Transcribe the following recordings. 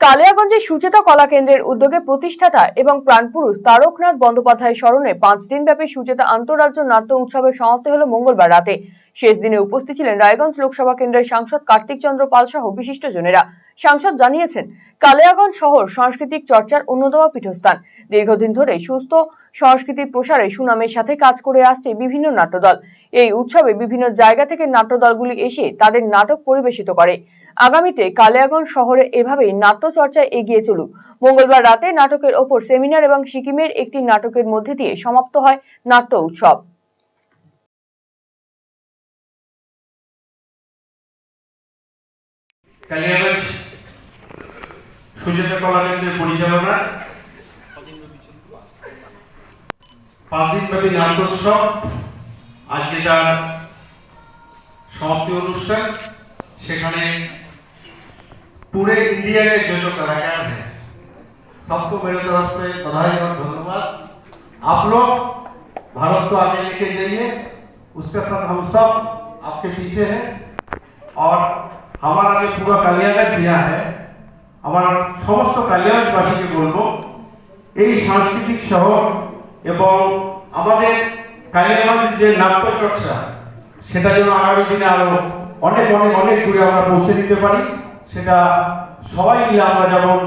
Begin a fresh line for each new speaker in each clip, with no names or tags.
কালিয়াগঞ্জের সুচেতা কলা কেন্দ্রের উদ্যোগে প্রতিষ্ঠাতা এবং প্রাণপুরুষ তারকনাথ বন্দ্যোপাধ্যায় স্মরণে 5 দিনব্যাপী সুচেতা আন্তঃরাজ্য নাট্য উৎসবের সমাপ্তি হল মঙ্গলবার রাতে। শেষ দিনে উপস্থিত ছিলেন রায়গঞ্জ লোকসভা কেন্দ্রের সাংসদ কার্তিক চন্দ্র পাল সহ বিশিষ্টজনেরা। সাংসদ জানিয়েছেন, কালিয়াগঞ্জ শহর সাংস্কৃতিক চর্চার অন্যতম পীঠস্থান। দীর্ঘদিন ধরে সুস্থ সংস্কৃতির প্রসারে সুনামের সাথে কাজ করে আসছে বিভিন্ন নাট্যদল। এই উৎসবে বিভিন্ন জায়গা থেকে নাট্যদলগুলি এসে তাদের নাটক পরিবেশিত করে। আগামীতে কালিয়াগঞ্জ শহরে এভাবেই নাট্য চর্চা এগিয়ে চলুক। মঙ্গলবার রাতে নাটকের ওপর সেমিনার এবং সিকিমের একটি নাটকের মধ্যে দিয়ে সমাপ্ত হয় নাট্য উৎসব।
কালিয়াগঞ্জ সুচেতা কলা কেন্দ্রের পরিচালনা 5 দিনব্যাপী নাট্যোৎসব, আজকে তার সমাপ্তি অনুষ্ঠান। সেখানে पूरे इंडिया के जो कलाकार हैं सबको मेरे तरफ से बधाई और धन्यवाद। आप लोग भारत को आगे लेके जाइए, उसके साथ हम सब आपके पीछे हैं। और हमारा जो पूरा कालियागंज यहाँ है, हमारा समस्त कालियागंजबासी के बोलबो এই সাংস্কৃতিক শহর এবং আমাদের কালিয়াগঞ্জ যে নাট্য চর্চা সেটা যেন আগামী দিনে আরো অনেক অনেক অনেক দূরে আমরা পৌঁছে দিতে পারি। সেটা সবাই মিলে আমরা যেমন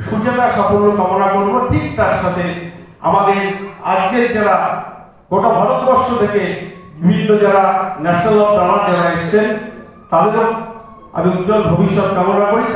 সুচেতা সাফল্য কামনা করব, ঠিক তার সাথে আমাদের আজকের যারা গোটা ভারতবর্ষ থেকে বিভিন্ন যারা ন্যাশনাল অফ ড্রামা যারা এসেছেন তাদেরও আমি উজ্জ্বল ভবিষ্যৎ কামনা করি।